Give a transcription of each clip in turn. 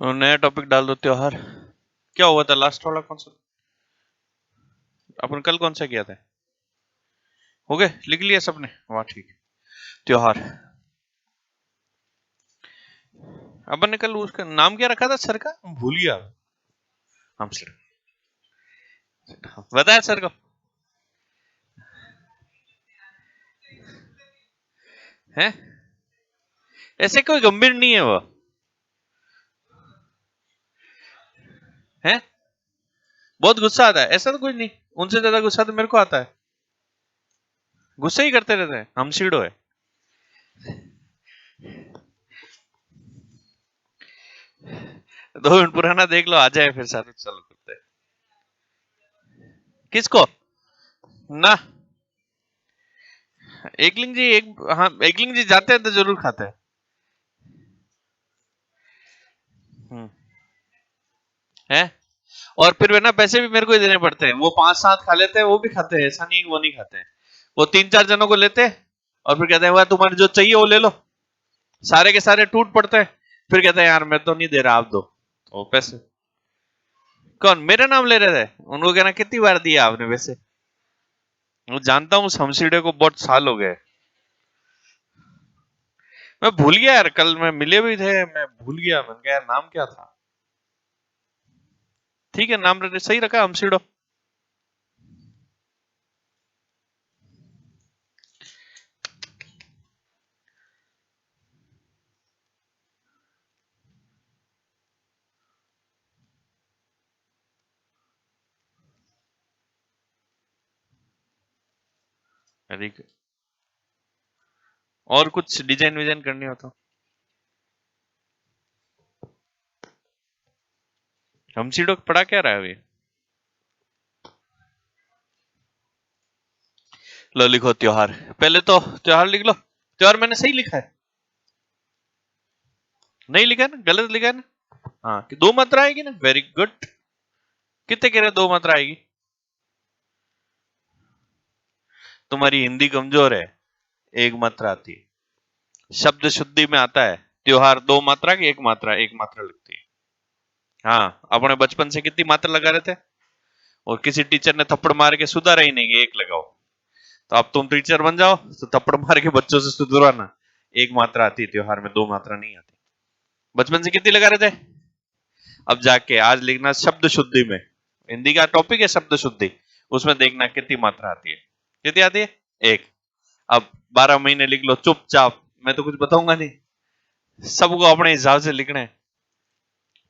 नया टॉपिक डाल दो। त्योहार क्या हुआ था लास्ट वाला? कौन सा अपन कल कौन सा किया था? हो गए, लिख लिया सबने? वाह ठीक है। त्योहार अपन ने कल उसका नाम क्या रखा था सर का? भूल गया हम सर। बताया सर को है? ऐसे कोई गंभीर नहीं है वो है। बहुत गुस्सा आता है, ऐसा तो कुछ नहीं। उनसे ज्यादा गुस्सा तो मेरे को आता है। गुस्सा ही करते रहते हैं, हम सीडो है। 2 मिनट पुराना देख लो, आ जाए फिर साथ चलो करते हैं। किसको? ना, एकलिंग जी एक, हाँ एकलिंग जी जाते हैं तो जरूर खाते हैं। हम्म, है। और फिर वे ना पैसे भी मेरे को ही देने पड़ते हैं। वो 5-7 खा लेते हैं, वो भी खाते हैं, ऐसा नहीं कि वो नहीं खाते हैं। वो 3-4 जनों को लेते हैं और फिर कहते हैं वह तुम्हारे जो चाहिए वो ले लो। सारे के सारे टूट पड़ते हैं। फिर कहते हैं यार मैं तो नहीं दे रहा, आप दो। तो पैसे कौन मेरा नाम ले रहे थे? उनको कहना कितनी बार दिया आपने वैसे। वो जानता हूँ समसीडे को बहुत साल हो गए। मैं भूल गया यार, कल मैं मिले भी थे, मैं भूल गया। मैंने कहा यार नाम क्या था। ठीक है, नाम सही रखा हमसीडो। और कुछ डिजाइन विजाइन करनी हो तो हमसीडो पढ़ा क्या रहा है अभी? लो लिखो त्योहार। पहले तो त्योहार लिख लो। त्योहार मैंने सही लिखा है? नहीं लिखा है ना? गलत लिखा है ना? हाँ कि 2 मात्रा आएगी ना? Very good. कितने कह रहे 2 मात्रा आएगी? तुम्हारी हिंदी कमजोर है। 1 मात्रा आती है। शब्द शुद्धि में आता है त्योहार 2 मात्रा की 1 मात्रा, 1 मात्रा लगती है। हाँ, अपने बचपन से कितनी मात्रा लगा रहे थे? और किसी टीचर ने थप्पड़ मार के सुधारा ही नहीं कि 1 लगाओ। तो अब तुम टीचर बन जाओ तो थप्पड़ मार के बच्चों से सुधरवाना। 1 मात्रा आती है त्योहार में, 2 मात्रा नहीं आती। बचपन से कितनी लगा रहे थे? अब जाके आज लिखना शब्द शुद्धि में। हिंदी का टॉपिक है शब्द शुद्धि। उसमें देखना कितनी मात्रा आती है। कितनी आती है? 1। अब 12 महीने लिख लो चुपचाप, मैं तो कुछ बताऊंगा नहीं। सबको अपने हिसाब से लिखना है।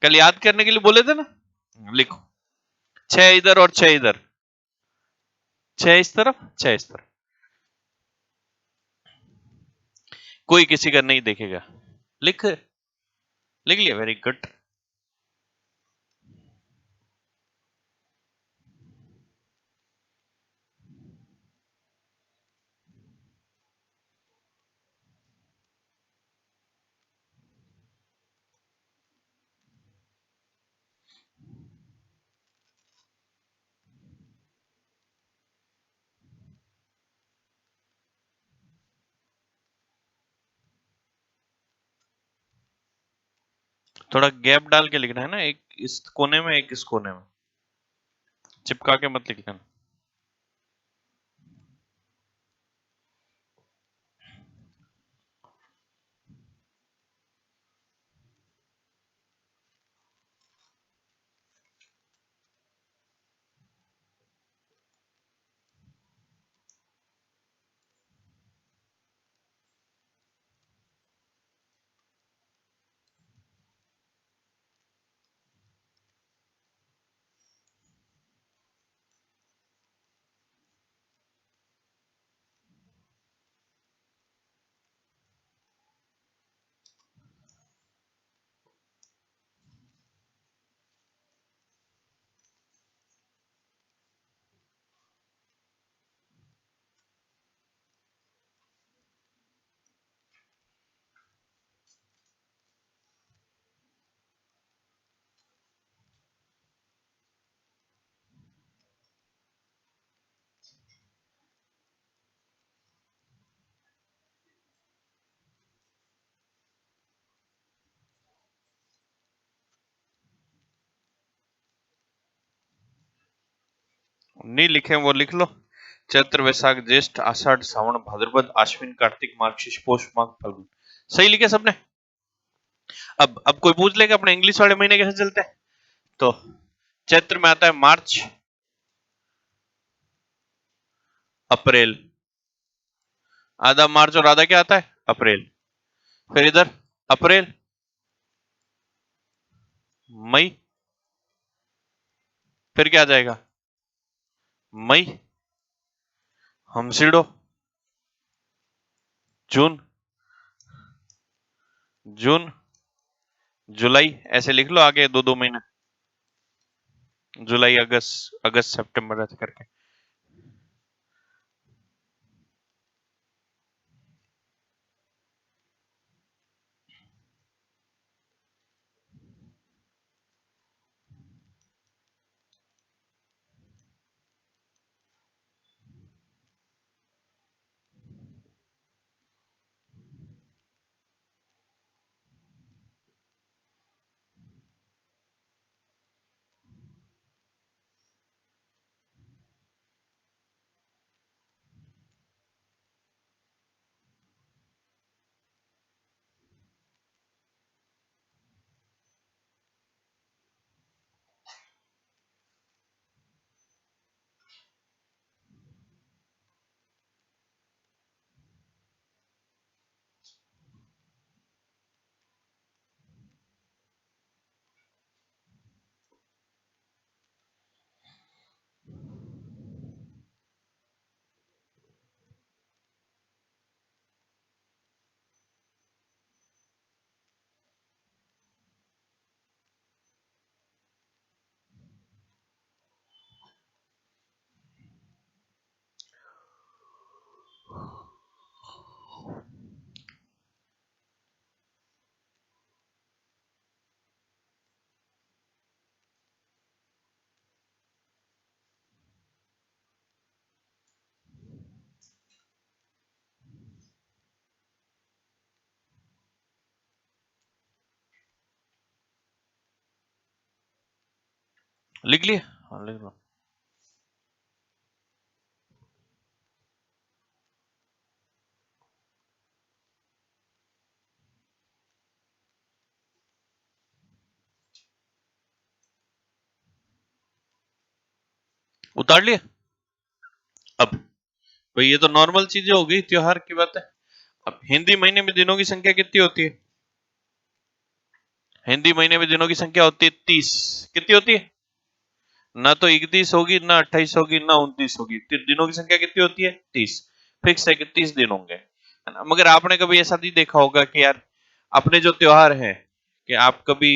कल याद करने के लिए बोले थे ना। लिखो 6 इधर और 6 इधर। 6 इस तरफ, 6 इस तरफ। कोई किसी का नहीं देखेगा। लिख लिख लिया, वेरी गुड। थोड़ा गैप डाल के लिखना है ना, एक इस कोने में एक इस कोने में। चिपका के मत लिखना। नहीं लिखे वो लिख लो। चैत्र वैशाख ज्येष्ठ आषाढ़ सावन भाद्रपद आश्विन कार्तिक मार्गशीर्ष पौष माघ फाल्गुन। सही लिखे सबने। अब कोई पूछ लेगा अपने इंग्लिश वाले महीने कैसे चलते हैं। तो चैत्र में आता है मार्च, अप्रैल, आधा मार्च और आधा क्या आता है अप्रैल। फिर इधर अप्रैल, मई, फिर क्या आ जाएगा मई, हमसिडो, जून, जून, जुलाई, ऐसे लिख लो आगे दो दो महीने, जुलाई अगस्त, अगस्त सितंबर ऐसे करके। लिख लिए, हाँ लिख लो। उतार लिए। अब भाई ये तो नॉर्मल चीजें हो गई, त्योहार की बात है। अब हिंदी महीने में दिनों की संख्या कितनी होती है। हिंदी महीने में दिनों की संख्या होती है 30। कितनी होती है। ना तो 31 होगी, ना 28 होगी, ना 29 होगी। दिनों की संख्या कितनी होती है 30। फिक्स है कि 30 दिन होंगे, है ना। मगर आपने कभी ऐसा नहीं देखा होगा कि यार अपने जो त्योहार है, कि आप कभी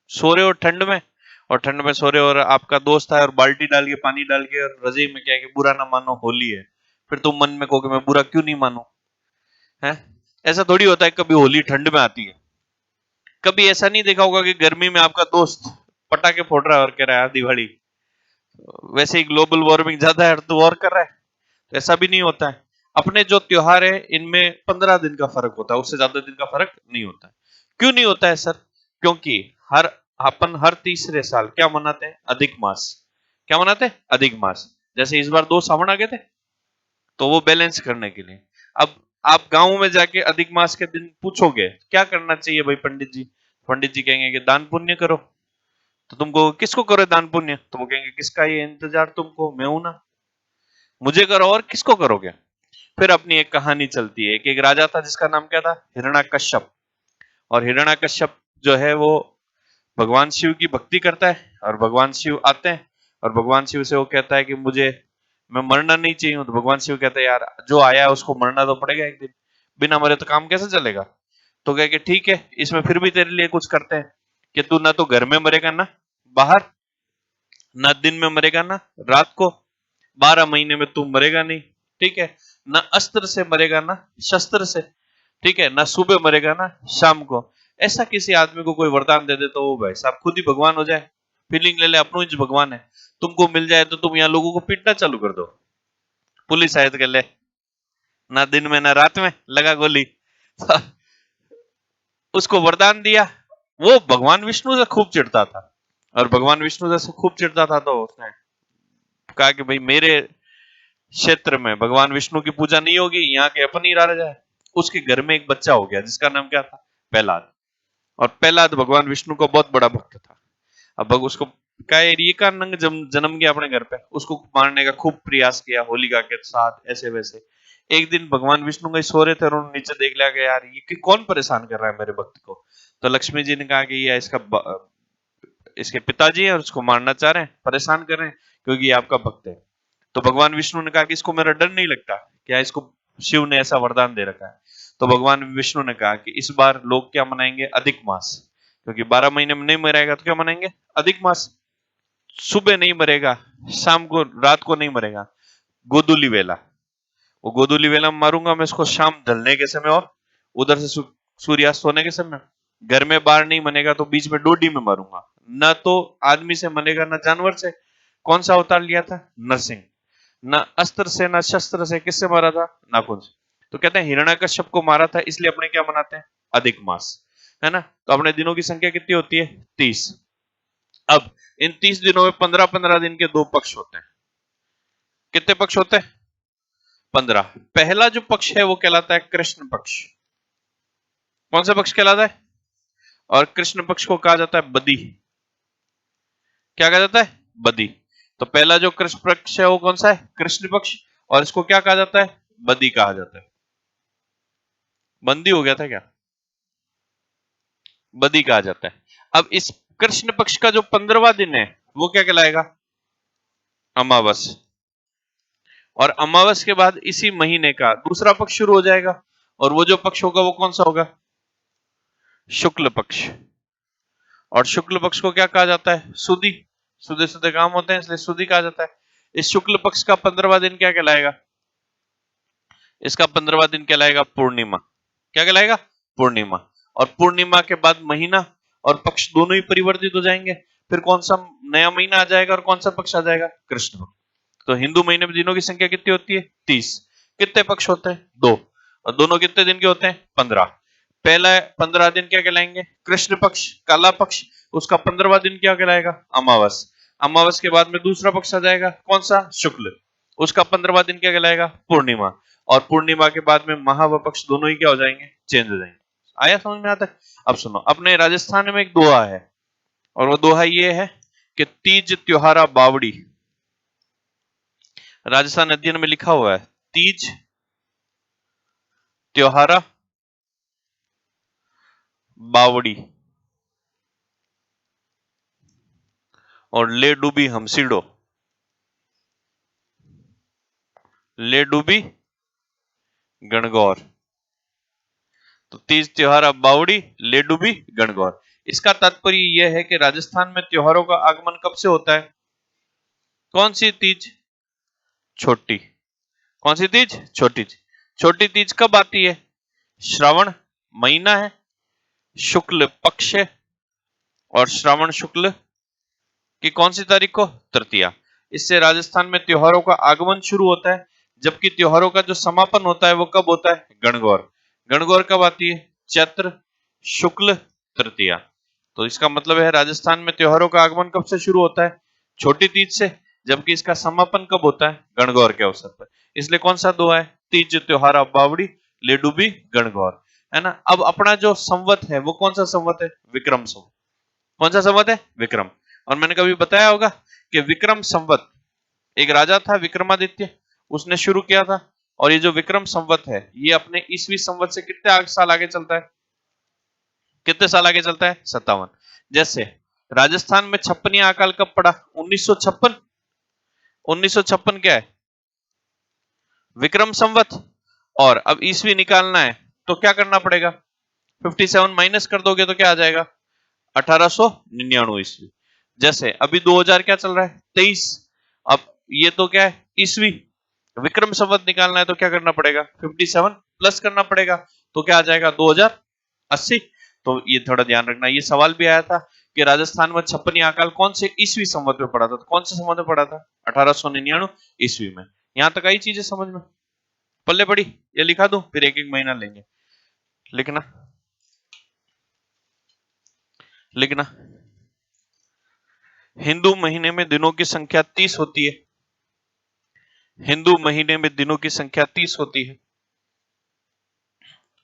सो रहे हो ठंड में, और ठंड में सो रहे हो और आपका दोस्त है और बाल्टी डाल के पानी डाल के और रज़ी में क्या है कि बुरा ना मानो होली है, फिर तुम मन में कहोगे मैं बुरा क्यों नहीं मानू, है। ऐसा थोड़ी होता है कभी होली ठंड में आती है। कभी ऐसा नहीं देखा होगा कि गर्मी में आपका दोस्त पटाखे फोड़ रहा है और कह रहा है दिवाली, वैसे ही ग्लोबल वार्मिंग ज्यादा है तो और कर रहा है। तो ऐसा भी नहीं होता है। अपने जो त्योहार है इनमें 15 दिन का फर्क होता है, उससे ज्यादा दिन का फर्क नहीं होता है। क्यों नहीं होता है सर। क्योंकि हर अपन हर तीसरे साल क्या मनाते हैं अधिक मास। क्या मनाते हैं अधिक मास। जैसे इस बार 2 सावन आ गए थे, तो वो बैलेंस करने के लिए। अब आप गांव में जाके अधिक मास के दिन पूछोगे क्या करना चाहिए भाई पंडित जी, पंडित जी कहेंगे कि दान पुण्य करो। तो तुमको किसको करो दान पुण्य, तो वो कहेंगे किसका ये इंतजार तुमको, मैं हूं ना, मुझे करो और किसको करोगे। फिर अपनी एक कहानी चलती है कि एक राजा था जिसका नाम क्या था, हिरण्याकश्यप। और हिरण्याकश्यप जो है वो भगवान शिव की भक्ति करता है, और भगवान शिव आते हैं और भगवान शिव से वो कहता है कि मुझे, मैं मरना नहीं चाहिए। तो भगवान शिव कहते हैं यार जो आया है उसको मरना तो पड़ेगा एक दिन, बिना मरे तो काम कैसे चलेगा। तो कह के ठीक है इसमें फिर भी तेरे लिए कुछ करते हैं, कि तू ना तो घर में मरेगा ना बाहर, ना दिन में मरेगा ना रात को, 12 महीने में तू मरेगा नहीं, ठीक है। ना अस्त्र से मरेगा ना शस्त्र से, ठीक है, ना सुबह मरेगा ना शाम को। ऐसा किसी आदमी को कोई वरदान दे दे तो वो भाई साहब खुद ही भगवान हो जाए। फीलिंग ले ले अपनो ही भगवान है। तुमको मिल जाए तो तुम यहाँ लोगों को पीटना चालू कर दो, पुलिस आयत कर ले, ना दिन में ना रात में लगा गोली। उसको वरदान दिया। वो भगवान विष्णु से खूब चिढ़ता था, और भगवान विष्णु से खूब चिढ़ता था तो उसने कहा कि भाई मेरे क्षेत्र में भगवान विष्णु की पूजा नहीं होगी, यहाँ के अपन ही राजा है। उसके घर में एक बच्चा हो गया जिसका नाम क्या था? प्रहलाद। और प्रहलाद भगवान विष्णु का बहुत बड़ा भक्त था। अब उसको क्या ये का नंग जन्म गया अपने घर पे, उसको मारने का खूब प्रयास किया होलिका के साथ, ऐसे वैसे। एक दिन भगवान विष्णु कहीं सो रहे थे और उन्होंने नीचे देख लिया कि यार ये कौन परेशान कर रहा है मेरे भक्त को। तो लक्ष्मी जी ने कहा कि ये इसके पिताजी है और उसको मारना चाह रहे हैं, परेशान कर रहे हैं, क्योंकि ये आपका भक्त है। तो भगवान विष्णु ने कहा कि इसको मेरा डर नहीं लगता क्या, इसको शिव ने ऐसा वरदान दे रखा है। तो भगवान विष्णु ने कहा कि इस बार लोग क्या मनाएंगे? अधिक मास, क्योंकि 12 महीने में नहीं मरेगा तो क्या मनाएंगे? अधिक मास। सुबह नहीं मरेगा, शाम को, रात को नहीं मरेगा, गोदुली वेला। वो गोदुली वेला में मारूंगा मैं इसको, शाम ढलने के समय और उधर से सूर्यास्त होने के समय। घर में बाहर नहीं मनेगा तो बीच में डोडी में मारूंगा। न तो आदमी से मनेगा न जानवर से। कौन सा अवतार लिया था? नरसिंह। न अस्त्र से न शस्त्र से, किससे मारा था? नाखून से। तो कहते हैं हिरण्यकश्यप को मारा था, इसलिए अपने क्या मनाते हैं? अधिक मास, है ना। तो अपने दिनों की संख्या कितनी होती है? 30। अब इन 30 दिनों में 15-15 दिन के दो पक्ष होते हैं। कितने पक्ष होते हैं? 15। पहला जो पक्ष है वो कहलाता है कृष्ण पक्ष। कौन सा पक्ष कहलाता है? और कृष्ण पक्ष को कहा जाता है बदी। क्या कहा जाता है? बदी। तो पहला जो कृष्ण पक्ष है वो कौन सा है? कृष्ण पक्ष। और इसको क्या कहा जाता है? बदी कहा जाता है। बंदी हो गया था क्या? बदी कहा जाता है। अब इस कृष्ण पक्ष का जो 15वां दिन है वो क्या कहलाएगा? अमावस। और अमावस के बाद इसी महीने का दूसरा पक्ष शुरू हो जाएगा। और वो जो पक्ष होगा वो कौन सा होगा? शुक्ल पक्ष। और शुक्ल पक्ष को क्या कहा जाता है? सुदी। सुदे सुदे काम होते हैं इसलिए सुदी कहा जाता है। इस शुक्ल पक्ष का 15वां दिन क्या कहलाएगा? इसका 15वां दिन कहलाएगा पूर्णिमा। क्या कहलाएगा? पूर्णिमा। और पूर्णिमा के बाद महीना और पक्ष दोनों ही परिवर्तित हो जाएंगे। फिर कौन सा नया महीना आ जाएगा और कौन सा पक्ष आ जाएगा? कृष्ण पक्ष। तो हिंदू महीने में दिनों की संख्या कितनी होती है? 30। कितने पक्ष होते हैं? 2। और दोनों कितने दिन के होते हैं? 15। पहला 15 दिन क्या कहलाएंगे? कृष्ण पक्ष, काला पक्ष। उसका 15वां दिन क्या कहलाएगा? अमावस। अमावस के बाद में दूसरा पक्ष आ जाएगा, कौन सा? शुक्ल। उसका 15वां दिन क्या कहलाएगा? पूर्णिमा। और पूर्णिमा के बाद में महा व पक्ष दोनों ही क्या हो जाएंगे? चेंज हो जाएंगे। आया समझ में आता है? अब सुनो, अपने राजस्थान में एक दोहा है और वो दोहा ये है कि तीज त्योहारा बावड़ी। राजस्थान अध्ययन में लिखा हुआ है तीज त्योहारा बावड़ी और ले डूबी हमसीडो। ले डूबी गणगौर। तो तीज त्योहार बावड़ी, ले डूबी गणगौर। इसका तात्पर्य यह है कि राजस्थान में त्योहारों का आगमन कब से होता है? कौन सी तीज? छोटी। कौन सी तीज? छोटी तीज। छोटी तीज कब आती है? श्रावण महीना है, शुक्ल पक्ष है, और श्रावण शुक्ल की कौन सी तारीख को? तृतीया। इससे राजस्थान में त्योहारों का आगमन शुरू होता है। जबकि त्योहारों का जो समापन होता है वो कब होता है? गणगौर। गणगौर कब आती है? चैत्र शुक्ल तृतीया। तो इसका मतलब है राजस्थान में त्योहारों का आगमन कब से शुरू होता है? छोटी तीज से। जबकि इसका समापन कब होता है? गणगौर के अवसर पर। इसलिए कौन सा दोहा है? तीज त्योहार बावड़ी, ले डूबी गणगौर, है ना। अब अपना जो संवत है वो कौन सा संवत है? विक्रम संवत। कौन सा संवत है? विक्रम। और मैंने कभी बताया होगा कि विक्रम संवत, एक राजा था विक्रमादित्य, उसने शुरू किया था। और ये जो विक्रम संवत है ये अपने ईसवी संवत से कितने साल आगे चलता है? कितने साल आगे चलता है? 57। जैसे राजस्थान में छप्पनिया अकाल कब पड़ा? 1956। 1956 क्या है? विक्रम संवत। और अब ईसवी निकालना है तो क्या करना पड़ेगा? 57 माइनस कर दोगे तो क्या आ जाएगा? 1899 ईस्वी। जैसे अभी 2000 क्या चल रहा है? 23। अब ये तो क्या है? ईस्वी। विक्रम संवत निकालना है तो क्या करना पड़ेगा? 57 प्लस करना पड़ेगा। तो क्या आ जाएगा? 2080। तो ये थोड़ा ध्यान रखना, ये सवाल भी आया था कि राजस्थान में छप्पनी अकाल कौन से ईस्वी संवत में पड़ा था? तो कौन से संवत में पड़ा था? 1899 ईस्वी में। यहां तक आई चीजें समझ में? पल्ले पड़ी? ये लिखा दूं, फिर एक एक महीना लेंगे। लिखना लिखना। हिंदू महीने में दिनों की संख्या 30 होती है। हिंदू महीने में दिनों की संख्या 30 होती है।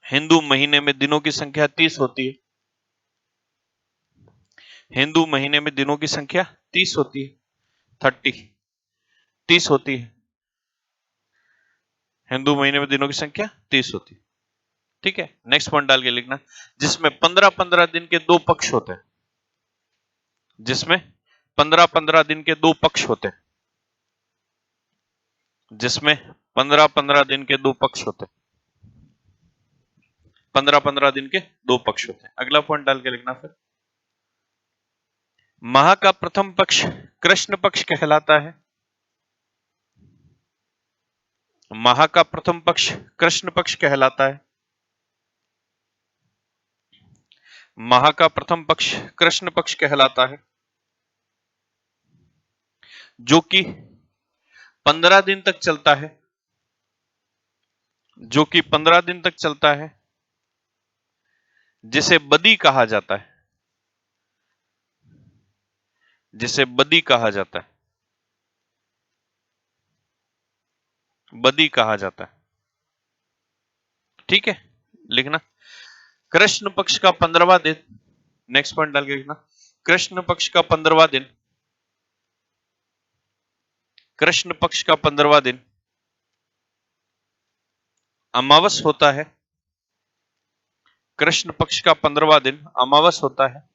हिंदू महीने में दिनों की संख्या 30 होती है। हिंदू महीने में दिनों की संख्या 30 होती है। 30 30 होती है। हिंदू महीने में दिनों की संख्या 30 होती है। ठीक है, नेक्स्ट पॉइंट डाल के लिखना, जिसमें 15-15 दिन के दो पक्ष होते हैं। जिसमें 15-15 दिन के दो पक्ष होते हैं। जिसमें 15-15 दिन के दो पक्ष होते हैं। 15-15 दिन के दो पक्ष होते हैं। अगला पॉइंट डाल के लिखना फिर, माह का प्रथम पक्ष कृष्ण पक्ष कहलाता है। माह का प्रथम पक्ष कृष्ण पक्ष कहलाता है। माह का प्रथम पक्ष कृष्ण पक्ष कहलाता है, जो कि 15 दिन तक चलता है। जो कि 15 दिन तक चलता है, जिसे बदी कहा जाता है। जिसे बदी कहा जाता है। बदी कहा जाता है। ठीक है, लिखना, कृष्ण पक्ष का 15वां दिन, नेक्स्ट पॉइंट डाल के लिखना, कृष्ण पक्ष का 15वां दिन, कृष्ण पक्ष का 15वां दिन अमावस होता है। कृष्ण पक्ष का 15वां दिन अमावस होता है।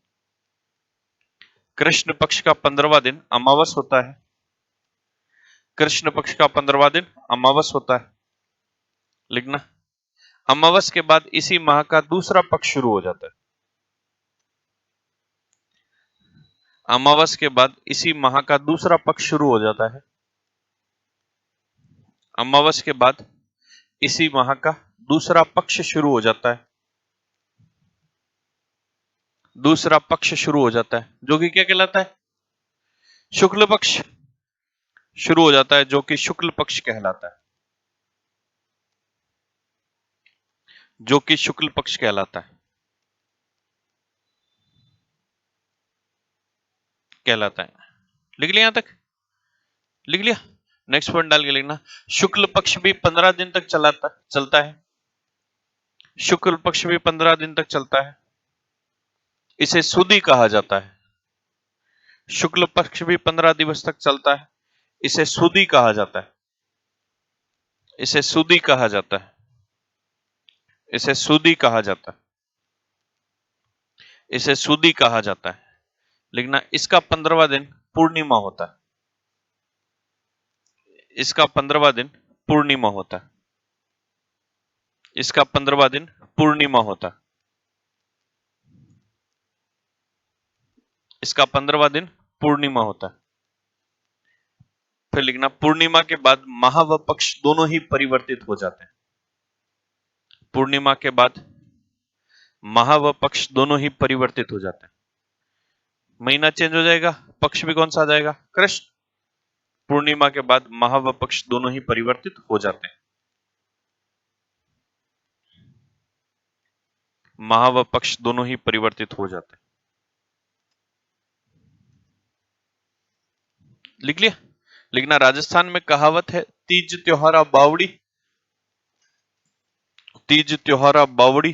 कृष्ण पक्ष का 15वां दिन अमावस होता है। कृष्ण पक्ष का 15वां दिन अमावस होता है। लिखना, अमावस के बाद इसी माह का दूसरा पक्ष शुरू हो जाता है। अमावस के बाद इसी माह का दूसरा पक्ष शुरू हो जाता है। अमावस के बाद इसी माह का दूसरा पक्ष शुरू हो जाता है। दूसरा पक्ष शुरू हो जाता है, जो कि क्या कहलाता है? शुक्ल पक्ष शुरू हो जाता है, जो कि शुक्ल पक्ष कहलाता है। जो कि शुक्ल पक्ष कहलाता है। कहलाता है। लिख लिया, यहां तक लिख लिया। नेक्स्ट पॉइंट डाल के लिखना, शुक्ल पक्ष भी 15 दिन तक चलता है। शुक्ल पक्ष भी 15 दिन तक चलता है। इसे सुदी कहा जाता है। शुक्ल पक्ष भी 15 दिवस तक चलता है। इसे सुदी कहा जाता है। इसे सुदी कहा जाता है। इसे सुदी कहा जाता है। इसे सुदी कहा जाता है। लिखना, इसका 15वां दिन पूर्णिमा होता है। इसका 15वां दिन पूर्णिमा होता है। इसका 15वां दिन पूर्णिमा होता है। इसका 15वां दिन पूर्णिमा होता है। फिर लिखना, पूर्णिमा के बाद माह व पक्ष दोनों ही परिवर्तित हो जाते हैं। पूर्णिमा के बाद माह व पक्ष दोनों ही परिवर्तित हो जाते हैं। महीना चेंज हो जाएगा, पक्ष भी कौन सा आ जाएगा? कृष्ण। पूर्णिमा के बाद माह व पक्ष दोनों ही परिवर्तित हो जाते हैं। माह व पक्ष दोनों ही परिवर्तित हो जाते हैं। लिख लिया। लिखना, राजस्थान में कहावत है, तीज त्योहारा बावड़ी। तीज त्योहारा बावड़ी।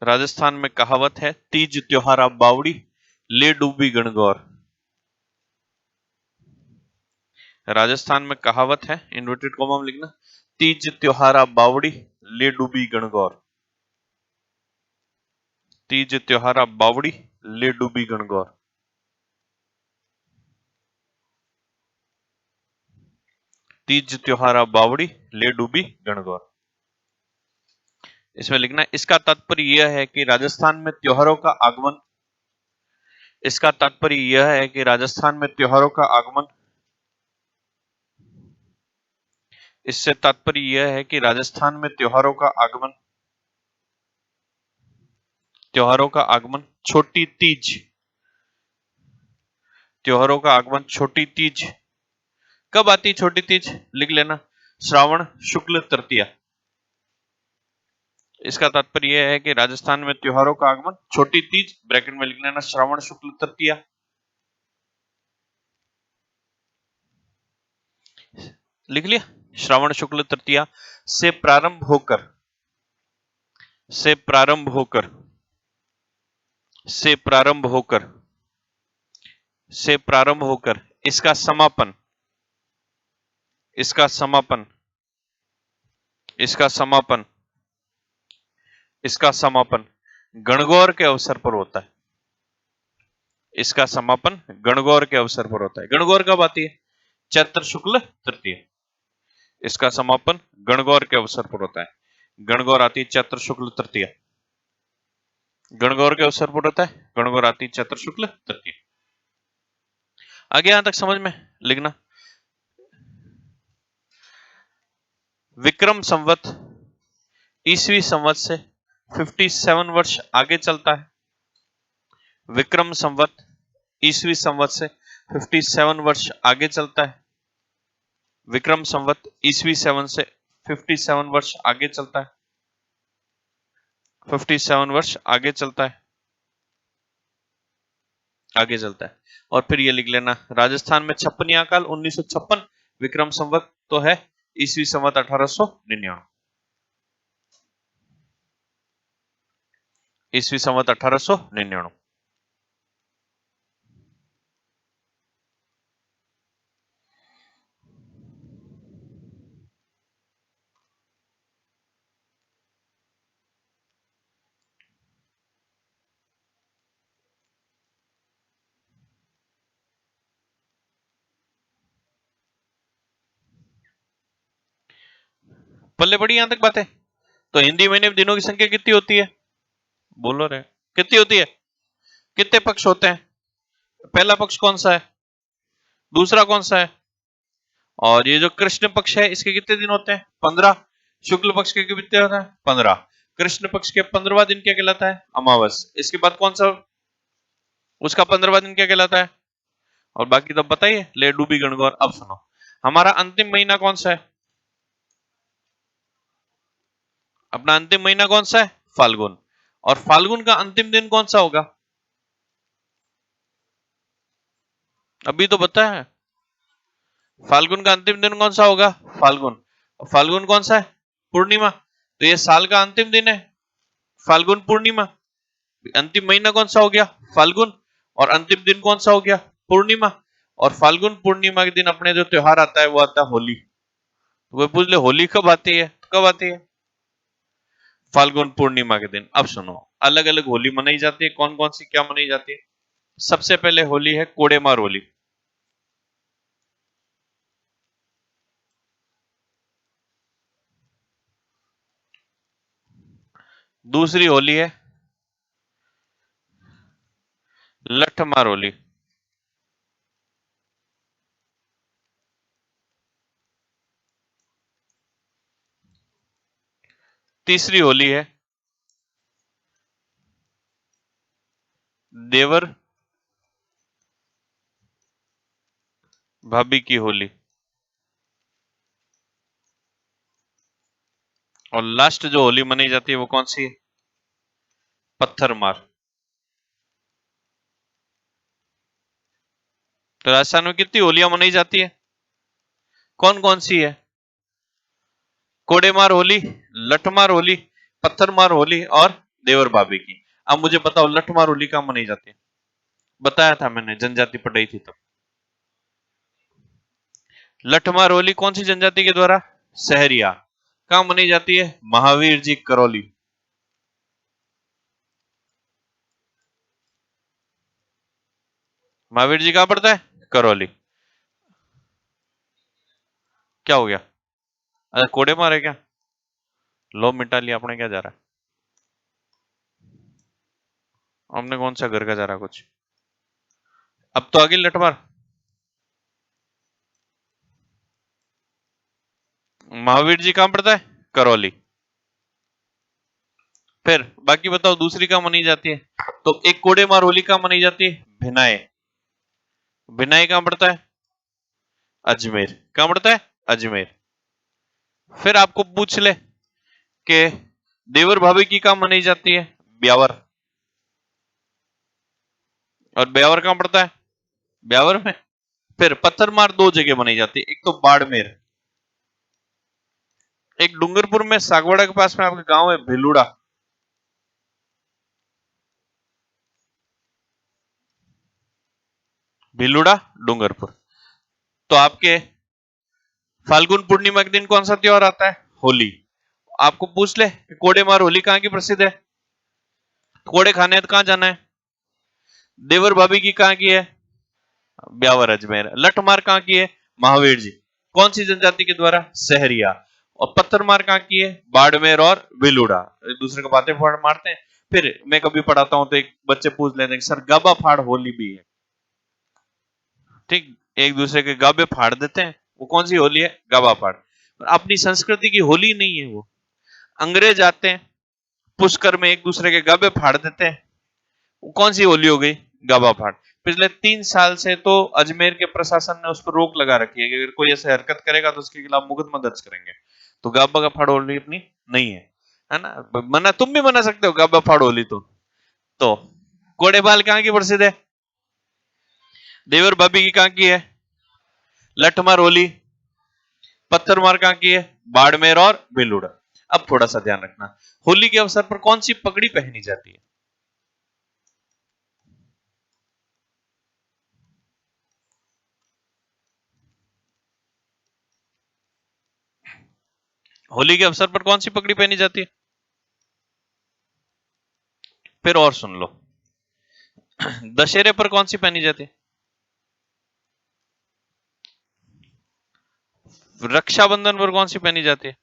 राजस्थान में कहावत है, तीज त्योहारा बावड़ी, ले डूबी गणगौर। राजस्थान में कहावत है, इन्वर्टेड कॉमा में लिखना, तीज त्योहारा बावड़ी, ले डूबी गणगौर। तीज त्योहारा बावड़ी, ले डूबी गणगौर। तीज त्योहारा बावड़ी, ले डूबी गणगौर। इसमें लिखना, इसका तात्पर्य यह है कि राजस्थान में त्योहारों का आगमन। इसका तात्पर्य यह है कि राजस्थान में त्योहारों का आगमन। इससे तात्पर्य यह है कि राजस्थान में त्योहारों का आगमन। त्योहारों का आगमन छोटी तीज। त्योहारों का आगमन छोटी तीज। कब आती छोटी तीज? लिख लेना, श्रावण शुक्ल तृतीया। इसका तात्पर्य यह है कि राजस्थान में त्योहारों का आगमन छोटी तीज, ब्रैकेट में लिख लेना, श्रावण शुक्ल तृतीया। लिख लिया। श्रावण शुक्ल तृतीया से प्रारंभ होकर से प्रारंभ होकर से प्रारंभ होकर से प्रारंभ होकर इसका समापन इसका समापन इसका समापन इसका समापन गणगौर के अवसर पर होता है। इसका समापन गणगौर के अवसर पर होता है। गणगौर कब आती है? चैत्र शुक्ल तृतीय। इसका समापन गणगौर के अवसर पर होता है। गणगौर आती है चैत्र शुक्ल तृतीय। गणगौर के अवसर पर होता है। गणगौर आती है चैत्र शुक्ल तृतीय। आगे यहां तक समझ में लिखना। विक्रम संवत ईसवी संवत से 57 वर्ष आगे चलता है। विक्रम संवत ईसवी संवत से 57 वर्ष आगे चलता है। विक्रम संवत ईसवी 7 से 57 वर्ष आगे चलता है। 57 वर्ष आगे चलता है। आगे चलता है। और फिर ये लिख लेना, राजस्थान में छप्पनिया काल 1956, विक्रम संवत तो है ईसवी संवत 1899। ईसवी संवत 1899। पल्ले बड़ी यहां तक बातें। तो हिंदी महीने में दिनों की संख्या कितनी होती है? बोलो रे, कितनी होती है? कितने पक्ष होते हैं? पहला पक्ष कौन सा है? दूसरा कौन सा है? और ये जो कृष्ण पक्ष है इसके कितने दिन होते हैं? 15। शुक्ल पक्ष के कितने होता है? 15। कृष्ण पक्ष के 15वां दिन क्या कहलाता है? अमावस। इसके बाद कौन सा? उसका 15वां दिन क्या कहलाता है? और बाकी तो बताइए। ले डूबी गणगौर। अब सुनो, हमारा अंतिम महीना कौन सा है? अपना अंतिम महीना कौन सा है? फाल्गुन। और फाल्गुन का अंतिम दिन कौन सा होगा? अभी तो बता है। फाल्गुन का अंतिम दिन कौन सा होगा? फाल्गुन। फाल्गुन कौन सा है? पूर्णिमा। तो ये साल का अंतिम दिन है फाल्गुन पूर्णिमा। अंतिम महीना कौन सा हो गया? फाल्गुन। और अंतिम दिन कौन सा हो गया? पूर्णिमा। और फाल्गुन पूर्णिमा के दिन अपने जो त्योहार आता है वो आता है होली। तो कोई पूछ ले होली कब आती है? कब आती है? फाल्गुन पूर्णिमा के दिन। अब सुनो, अलग अलग होली मनाई जाती है। कौन कौन सी क्या मनाई जाती है? सबसे पहले होली है कोडेमार होली। दूसरी होली है लठमार होली। तीसरी होली है देवर भाभी की होली। और लास्ट जो होली मनाई जाती है वो कौन सी है? पत्थर मार। तो राजस्थान में कितनी होलियां मनाई जाती है? कौन कौन सी है? कोडेमार होली, लठमार होली, पत्थरमार होली और देवर भाभी की। अब मुझे बताओ लठमार होली कहाँ मनाई जाती है? बताया था मैंने, जनजाति पढ़ाई थी तब। लठमार होली कौन सी जनजाति के द्वारा? सहरिया। कहाँ मनाई जाती है? महावीर जी करौली। महावीर जी कहाँ पड़ता है? करौली। क्या हो गया? अरे कोडे मारे क्या? लो मिटा लिया आपने, क्या जा रहा है? हमने कौन सा घर का जा रहा कुछ? अब तो आगे लठमार। महावीर जी कहाँ पड़ता है? करौली। फिर बाकी बताओ दूसरी कहाँ मनाई जाती है? तो एक कोडे मार होली कहाँ मनाई जाती है? भिनाए। भिनाए कहाँ पड़ता है? अजमेर। कहाँ पड़ता है? अजमेर। फिर आपको पूछ ले कि देवर भाभी की कहाँ मनाई जाती है? ब्यावर। और ब्यावर कहाँ पड़ता है? ब्यावर में। फिर पत्थर मार दो जगह मनाई जाती है, एक तो बाड़मेर। एक डूंगरपुर में सागवाड़ा के पास में आपका गांव है भिलुड़ा। भिलुड़ा, डूंगरपुर। तो आपके फाल्गुन पूर्णिमा के दिन कौन सा त्योहार आता है? होली। आपको पूछ ले कि कोड़े मार होली कहाँ की प्रसिद्ध है? कोड़े खाने तो कहाँ जाना है? देवर भाभी की कहाँ की है? ब्यावर अजमेर। लठ मार कहाँ की है? महावीर जी। कौन सी जनजाति के द्वारा? सहरिया। और पत्थर मार कहाँ की है? बाड़मेर और भिलुड़ा। एक दूसरे को बातें फाड़ मारते हैं। फिर मैं कभी पढ़ाता हूं तो एक बच्चे पूछ लेते हैं सर गाबा फाड़ होली भी है। ठीक, एक दूसरे के गाबे फाड़ देते हैं। वो कौन सी होली है? गाबा फाड़। अपनी संस्कृति की होली नहीं है वो। अंग्रेज आते हैं, पुष्कर में एक दूसरे के गाबे फाड़ देते हैं। वो कौन सी होली हो गई? गाबा फाड़। पिछले 3 साल से तो अजमेर के प्रशासन ने उस पर रोक लगा रखी है कि अगर कोई ऐसे हरकत करेगा तो उसके खिलाफ मुकदमा दर्ज करेंगे। तो गाबा का फाड़ होली अपनी नहीं है ना? मना तुम भी मना सकते हो गाबा फाड़ होली तो कोड़ेबाल कहाँ की प्रसिद्ध है? देवर भाभी की कहाँ की है? लठमार होली। पत्थर मार कहाँ की है? बाड़मेर और बेलूड़ा। अब थोड़ा सा ध्यान रखना, होली के अवसर पर कौन सी पगड़ी पहनी जाती है? होली के अवसर पर कौन सी पगड़ी पहनी जाती है? फिर और सुन लो। दशहरे पर कौन सी पहनी जाती है? रक्षाबंधन पर कौन सी पहनी जाती है?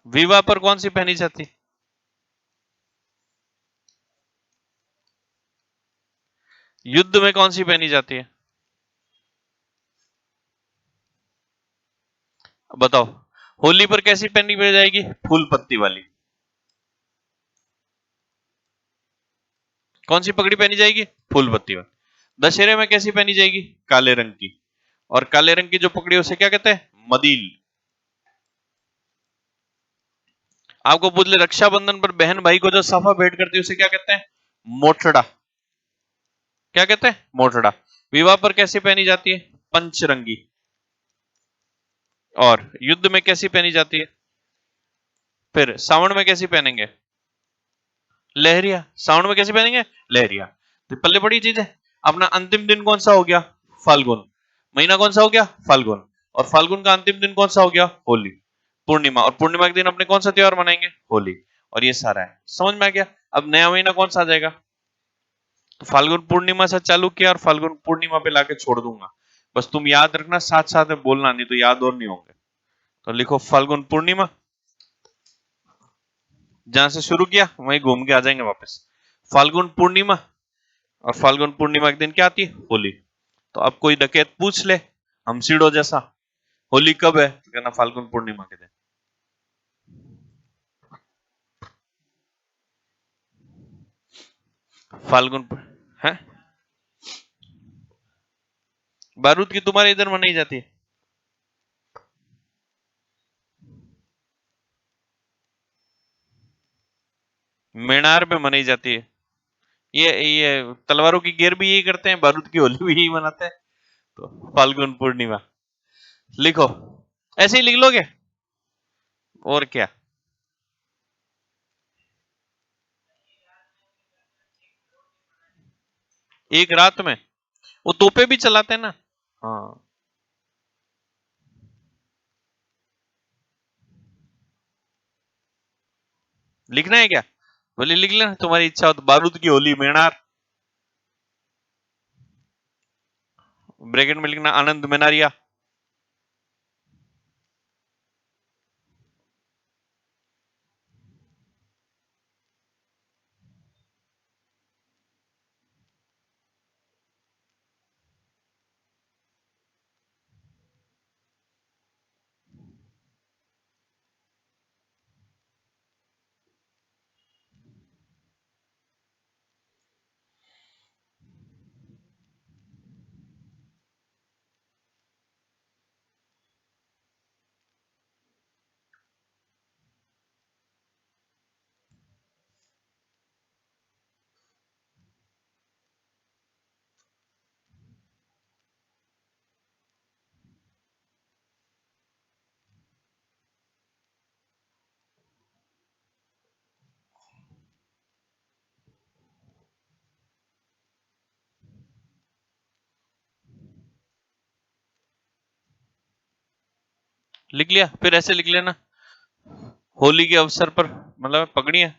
विवाह पर कौन सी पहनी जाती है? युद्ध में कौन सी पहनी जाती है? बताओ। होली पर कैसी पहनी जाएगी? फूल पत्ती वाली। कौन सी पगड़ी पहनी जाएगी? फूल पत्ती वाली। दशहरे में कैसी पहनी जाएगी? काले रंग की। और काले रंग की जो पगड़ी उसे क्या कहते हैं? मदील। आपको पूछ ले, रक्षाबंधन पर बहन भाई को जो साफा भेंट करती है उसे क्या कहते हैं? मोटड़ा। क्या कहते हैं? मोटड़ा। विवाह पर कैसी पहनी जाती है? पंचरंगी। और युद्ध में कैसी पहनी जाती है? फिर सावन में कैसी पहनेंगे? लहरिया। सावन में कैसी पहनेंगे? लहरिया। तो पल्ले बड़ी चीज है। अपना अंतिम दिन कौन सा हो गया? फाल्गुन। महीना कौन सा हो गया? फाल्गुन। और फाल्गुन का अंतिम दिन कौन सा हो गया? होली। पूर्णिमा। और पूर्णिमा के दिन अपने कौन सा त्योहार मनाएंगे? होली। और ये सारा है, समझ में आ गया? अब नया महीना कौन सा आ जाएगा? तो फाल्गुन पूर्णिमा से चालू किया और फाल्गुन पूर्णिमा पे लाके छोड़ दूंगा। बस तुम याद रखना, साथ साथ में बोलना, नहीं तो याद और नहीं होंगे। तो लिखो फाल्गुन पूर्णिमा। जहां से शुरू किया वहीं घूम के आ जाएंगे वापस। फाल्गुन पूर्णिमा। और फाल्गुन पूर्णिमा के दिन क्या आती है? होली। तो अब कोई डकैत पूछ ले हमसीडो जैसा, होली कब है, तो कहना फाल्गुन पूर्णिमा के दिन। फाल्गुन है। बारूद की तुम्हारे इधर मनाई जाती है? मेनार में मनाई जाती है। ये तलवारों की गेर भी यही करते हैं, बारूद की होली भी यही मनाते हैं। तो फाल्गुन पूर्णिमा लिखो, ऐसे ही लिख लोगे और क्या। एक रात में वो तोपे भी चलाते हैं ना। हाँ, लिखना है क्या? बोले लिख लेना, तुम्हारी इच्छा हो तो। बारूद की होली मेनार। ब्रैकेट में लिखना आनंद मेनारिया। लिख लिया, फिर ऐसे लिख लेना, होली के अवसर पर, मतलब पगड़ी है,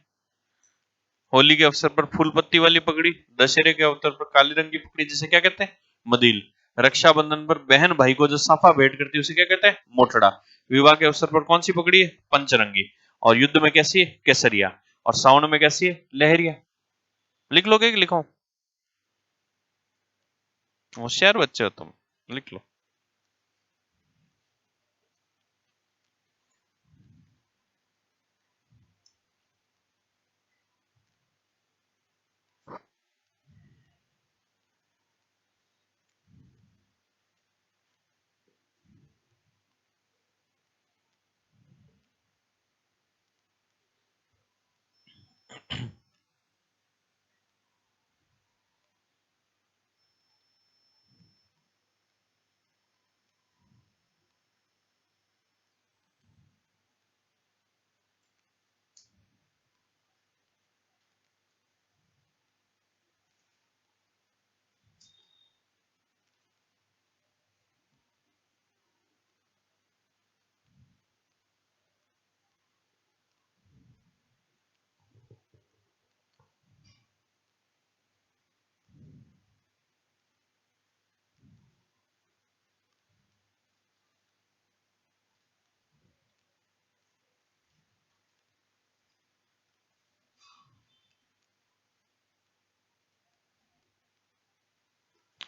होली के अवसर पर फूल पत्ती वाली पगड़ी, दशहरे के अवसर पर काली रंग की पगड़ी, जिसे क्या कहते हैं, मदील। रक्षाबंधन पर बहन भाई को जो साफा भेंट करती है उसे क्या कहते हैं, मोटड़ा। विवाह के अवसर पर कौन सी पगड़ी है, पंचरंगी। और युद्ध में कैसी है, केसरिया। और सावन में कैसी है, लहरिया। लिख लोगे कि लिखो? होशियार बच्चे हो तुम, लिख लो।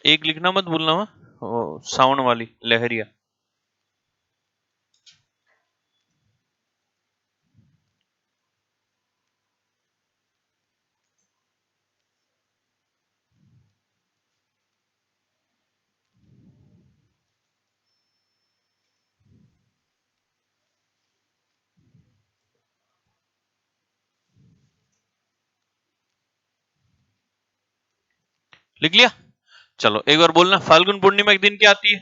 एक लिखना मत भूलना, साउंड वाली लहरिया। लिख लिया? चलो एक बार बोलना, फाल्गुन पूर्णिमा के दिन क्या आती है?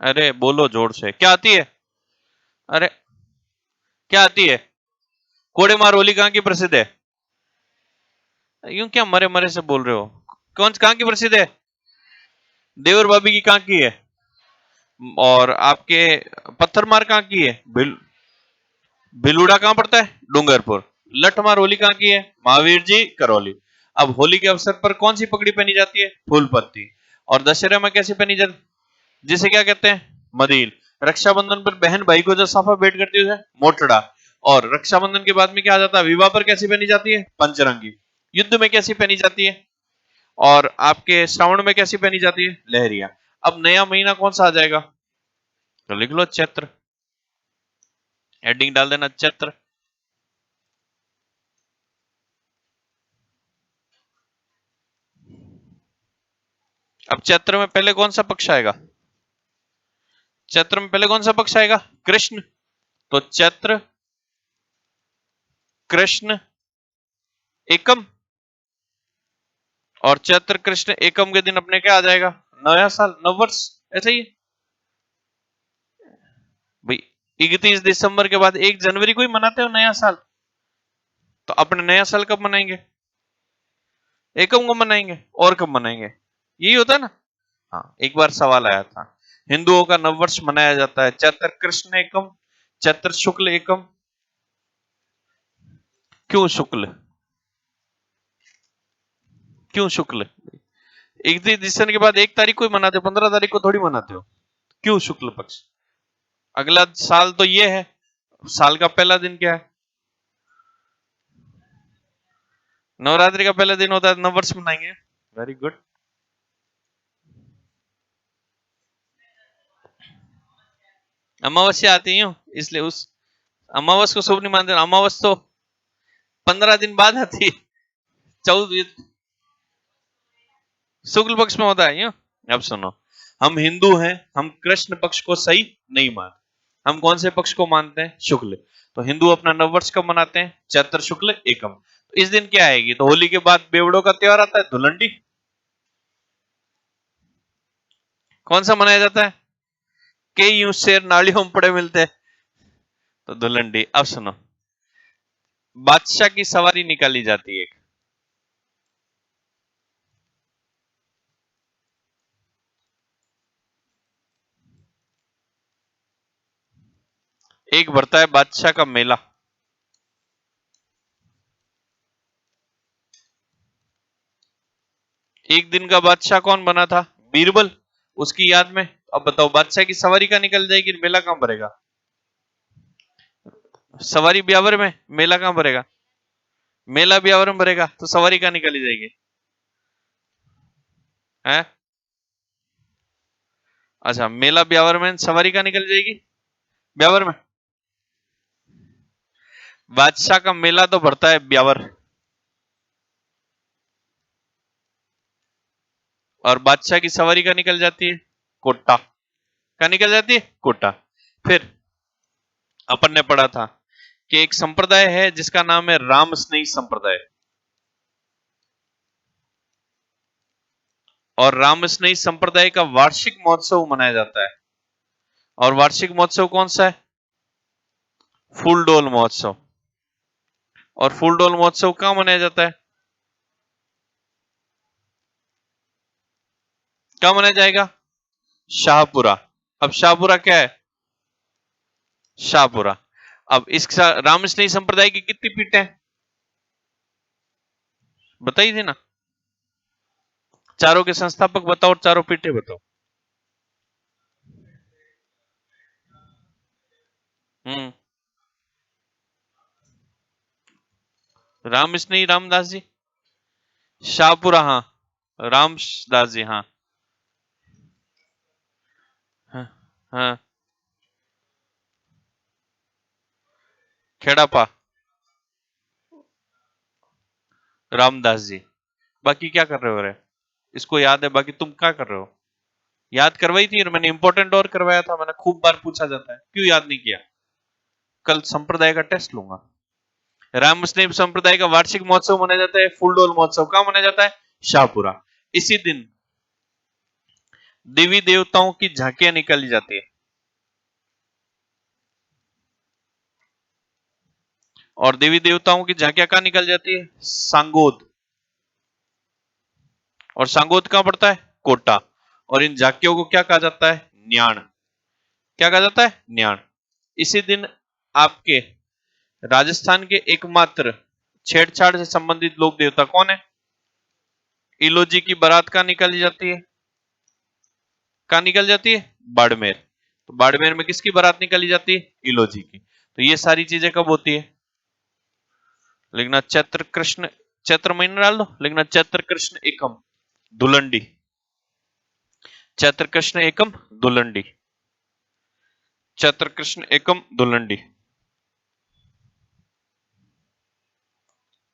अरे बोलो जोर से, क्या आती है? अरे क्या आती है? कोड़े मार होली कहाँ की प्रसिद्ध है? यूं क्या मरे मरे से बोल रहे हो? कौन कहाँ की प्रसिद्ध है? देवर भाभी की कहाँ की है? और आपके पत्थर मार कहाँ की है? भिलूड़ा कहाँ पड़ता है? डूंगरपुर। लठमार होली कहाँ की है? महावीर जी करौली। अब होली के अवसर पर कौन सी पगड़ी पहनी जाती है? फूल पत्ती। और दशहरा में कैसी पहनी जाती, जिसे क्या कहते हैं, मदील। रक्षाबंधन पर बहन भाई को जो साफा भेंट करती है उसे मोटड़ा। और रक्षाबंधन के बाद में क्या आ जाता है, विवाह पर कैसी पहनी जाती है? पंचरंगी। युद्ध में कैसी पहनी जाती है? और आपके श्रावण में कैसी पहनी जाती है? लहरिया। अब नया महीना कौन सा आ जाएगा? तो लिख लो चैत्र, हेडिंग डाल देना चैत्र। अब चैत्र में पहले कौन सा पक्ष आएगा? चैत्र में पहले कौन सा पक्ष आएगा? कृष्ण। तो चैत्र कृष्ण एकम। और चैत्र कृष्ण एकम के दिन अपने क्या आ जाएगा? नया साल, नववर्ष। ऐसे ही भाई, 31 दिसंबर के बाद 1 जनवरी को ही मनाते हो नया साल। तो अपने नया साल कब मनाएंगे? एकम को मनाएंगे, और कब मनाएंगे? यही होता है ना। हाँ, एक बार सवाल आया था, हिंदुओं का नववर्ष मनाया जाता है चैत्र कृष्ण एकम, चैत्र शुक्ल एकम। क्यों शुक्ल? क्यों शुक्ल? 31 दिसंबर के बाद 1 तारीख को ही मनाते हो, 15 तारीख को थोड़ी मनाते हो। क्यों शुक्ल पक्ष? अगला साल तो ये है, साल का पहला दिन क्या है? नवरात्रि का पहला दिन होता है, नववर्ष मनाएंगे। Very good. अमावस्या आती है इसलिए उस अमावस को शुभ नहीं मानते। अमावस तो 15 दिन बाद आती है, 14 शुक्ल पक्ष में होता है यूं। अब सुनो, हम हिंदू हैं, हम कृष्ण पक्ष को सही नहीं मानते। हम कौन से पक्ष को मानते हैं? शुक्ल। तो हिंदू अपना नववर्ष कब मनाते हैं? चैत्र शुक्ल एकम। तो इस दिन क्या आएगी? तो होली के बाद बेवड़ों का त्योहार आता है, धुलंडी। कौन सा मनाया जाता है? कई यूं शेर नालियों में पड़े मिलते हैं, तो धुलंडी। अब सुनो, बादशाह की सवारी निकाली जाती है। एक भरता है बादशाह का मेला। एक दिन का बादशाह कौन बना था? बीरबल। उसकी याद में अब बताओ, बादशाह की सवारी का निकल जाएगी, मेला कहां भरेगा? सवारी ब्यावर में, मेला कहां भरेगा? मेला ब्यावर में भरेगा तो सवारी कहां निकली जाएगी? है? अच्छा, मेला ब्यावर में, सवारी कहां निकल जाएगी? ब्यावर में। बादशाह का मेला तो भरता है ब्यावर, और बादशाह की सवारी का निकल जाती है कोटा। का निकल जाती है कोटा। फिर अपन ने पढ़ा था कि एक संप्रदाय है जिसका नाम है राम स्नेही संप्रदाय, और राम स्नेही संप्रदाय का वार्षिक महोत्सव मनाया जाता है। और वार्षिक महोत्सव कौन सा है? फूलडोल महोत्सव। और फूलडोल महोत्सव कहां मनाया जाता है? कहां मनाया जाएगा? शाहपुरा। अब शाहपुरा क्या है? शाहपुरा। अब इस राम स्नेही संप्रदाय की कितनी पीठें हैं? बताई थी ना। चारों के संस्थापक बताओ और चारों पीठें बताओ। हम्म। राम स्नेही रामदास जी। शाहपुरा, हाँ। रामदास जी, हाँ। हाँ, हाँ। खेड़ापा, रामदास जी। बाकी क्या कर रहे हो रे? इसको याद है, बाकी तुम क्या कर रहे हो? याद करवाई थी और मैंने इंपॉर्टेंट और करवाया था, मैंने खूब बार पूछा जाता है, क्यों याद नहीं किया? कल संप्रदाय का टेस्ट लूंगा। राम मुस्लिम संप्रदाय का वार्षिक महोत्सव मनाया जाता है फूलडोल महोत्सव, कहां मनाया जाता है? शाहपुरा। इसी दिन देवी देवताओं की झांकियां निकाली जाती है। और देवी देवताओं की झांकियां कहां निकल जाती है? सांगोद। और सांगोद कहां पड़ता है? कोटा। और इन झांकियों को क्या कहा जाता है? न्याण। क्या कहा जाता है? न्याण। इसी दिन आपके राजस्थान के एकमात्र छेड़छाड़ से संबंधित लोक देवता कौन है? इलोजी की बारात कहां निकाली जाती है? कहां निकल जाती है? बाड़मेर। तो बाड़मेर में किसकी बारात निकाली जाती है? इलोजी की। तो ये सारी चीजें कब होती है? लिखना चैत्र कृष्ण, चैत्र महीने डाल दो, लिखना चैत्र कृष्ण एकम धुलंडी। चैत्र कृष्ण एकम धुलंडी। चैत्र कृष्ण एकम धुलंडी।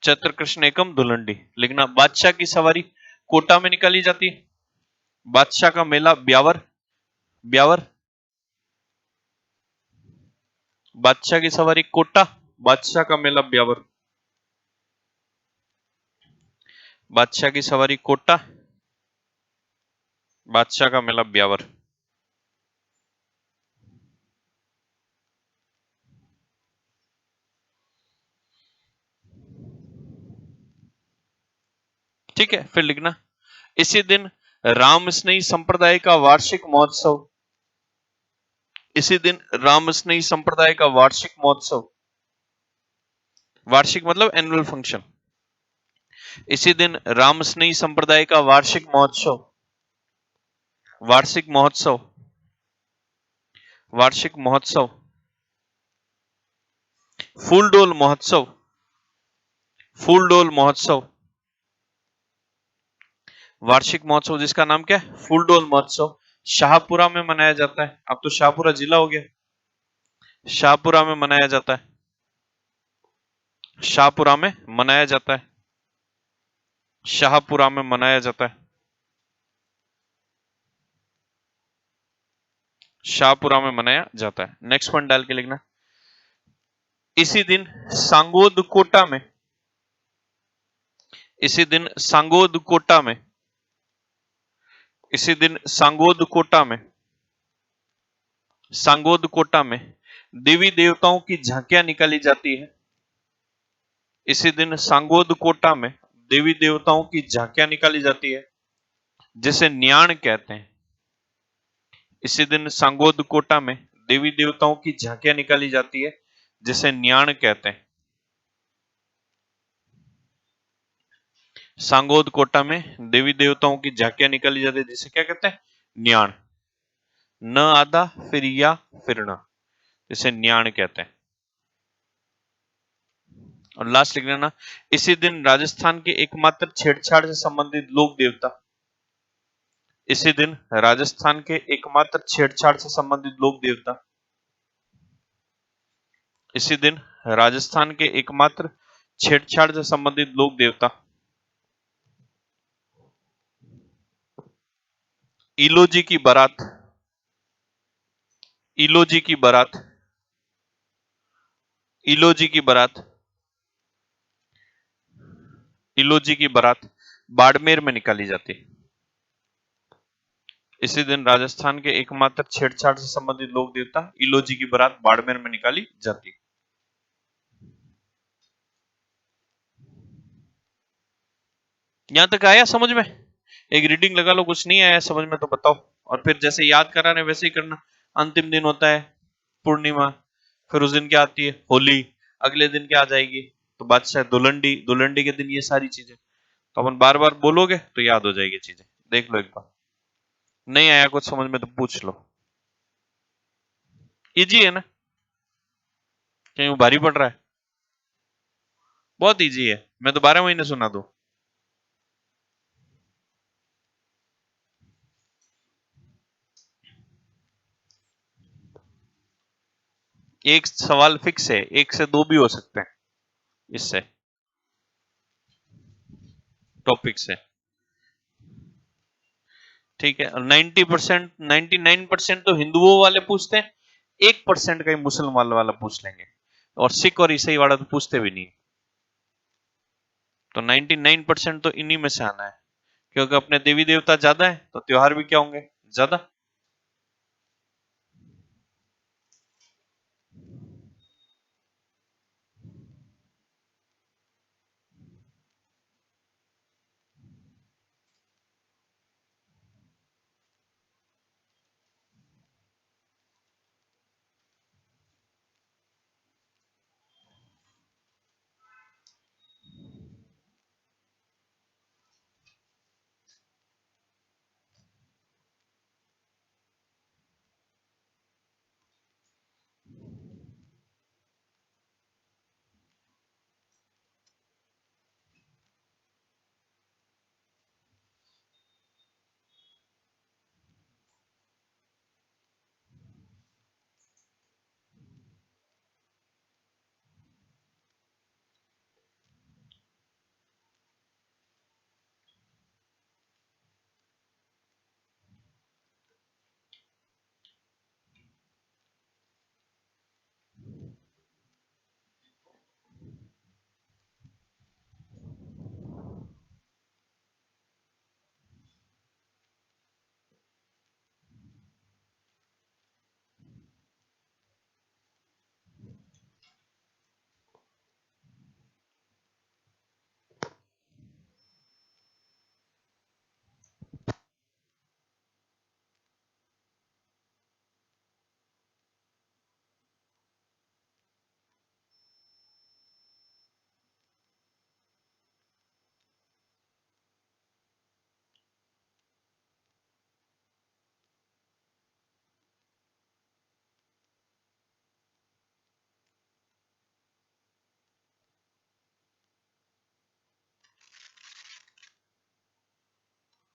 चैत्र कृष्ण एकम धुलंडी। लिखना बादशाह की सवारी कोटा में निकाली जाती है। बादशाह का मेला ब्यावर। ब्यावर। बादशाह की सवारी कोटा, बादशाह का मेला ब्यावर। बादशाह की सवारी कोटा, बादशाह का मेला ब्यावर। ठीक है, फिर लिखना इसी दिन राम स्नेही संप्रदाय का वार्षिक महोत्सव। इसी दिन राम स्नेही संप्रदाय का वार्षिक महोत्सव। वार्षिक मतलब एनुअल फंक्शन। इसी दिन राम स्नेही संप्रदाय का वार्षिक महोत्सव। वार्षिक महोत्सव। वार्षिक महोत्सव। फूलडोल महोत्सव। फूलडोल महोत्सव। वार्षिक महोत्सव जिसका नाम क्या है? फूलडोल महोत्सव। शाहपुरा में मनाया जाता है। अब तो शाहपुरा जिला हो गया। शाहपुरा में मनाया जाता है। शाहपुरा में मनाया जाता है। शाहपुरा में मनाया जाता है। शाहपुरा में मनाया जाता है। नेक्स्ट पॉइंट डाल के लिखना इसी दिन सांगोद कोटा में। इसी दिन सांगोद कोटा में। इसी दिन सांगोद कोटा में। सांगोद कोटा में देवी देवताओं की झांकियां निकाली जाती है। इसी दिन सांगोद कोटा में देवी देवताओं की झांकियां निकाली जाती है, जिसे न्याण कहते हैं। इसी दिन सांगोद कोटा में देवी देवताओं की झांकियां निकाली जाती है जिसे न्याण कहते हैं। सांगोद कोटा में देवी देवताओं की झांकियां निकाली जाती है जिसे क्या कहते हैं? न्याण। न आधा फिर या फिर न, इसे न्याण कहते हैं। और लास्ट लिख लेना, इसी दिन राजस्थान के एकमात्र छेड़छाड़ से संबंधित लोक देवता, इसी दिन राजस्थान के एकमात्र छेड़छाड़ से संबंधित लोक देवता, इसी दिन राजस्थान के एकमात्र छेड़छाड़ से संबंधित लोक देवता इलोजी की बारात, इलोजी की बारात, इलोजी की बारात, इलोजी की बारात बाड़मेर में निकाली जाती। इसी दिन राजस्थान के एकमात्र छेड़छाड़ से संबंधित लोक देवता इलोजी की बारात बाड़मेर में निकाली जाती। यहां तक आया समझ में? एक रीडिंग लगा लो, कुछ नहीं आया समझ में तो बताओ, और फिर जैसे याद करा रहे वैसे ही करना। अंतिम दिन होता है पूर्णिमा, फिर उस दिन क्या आती है? होली। अगले दिन क्या आ जाएगी? तो बादशाह दुलंडी, दुलंडी के दिन ये सारी चीजें तो अपन बार बार बोलोगे तो याद हो जाएगी चीजें। देख लो एक बार, नहीं आया कुछ समझ में तो पूछ लो। इजी है ना? कहीं वो भारी पड़ रहा है? बहुत इजी है, मैं तो 12 महीने सुना दूं। एक सवाल फिक्स है, एक से दो भी हो सकते हैं इससे टॉपिक से। ठीक है, 90%, 99% तो हिंदुओं वाले पूछते हैं, 1% का ही मुसलमान वाला पूछ लेंगे, और सिख और ईसाई वाला तो पूछते भी नहीं। तो 99% तो इन्हीं में से आना है, क्योंकि अपने देवी देवता ज्यादा है तो त्योहार भी क्या होंगे? ज्यादा।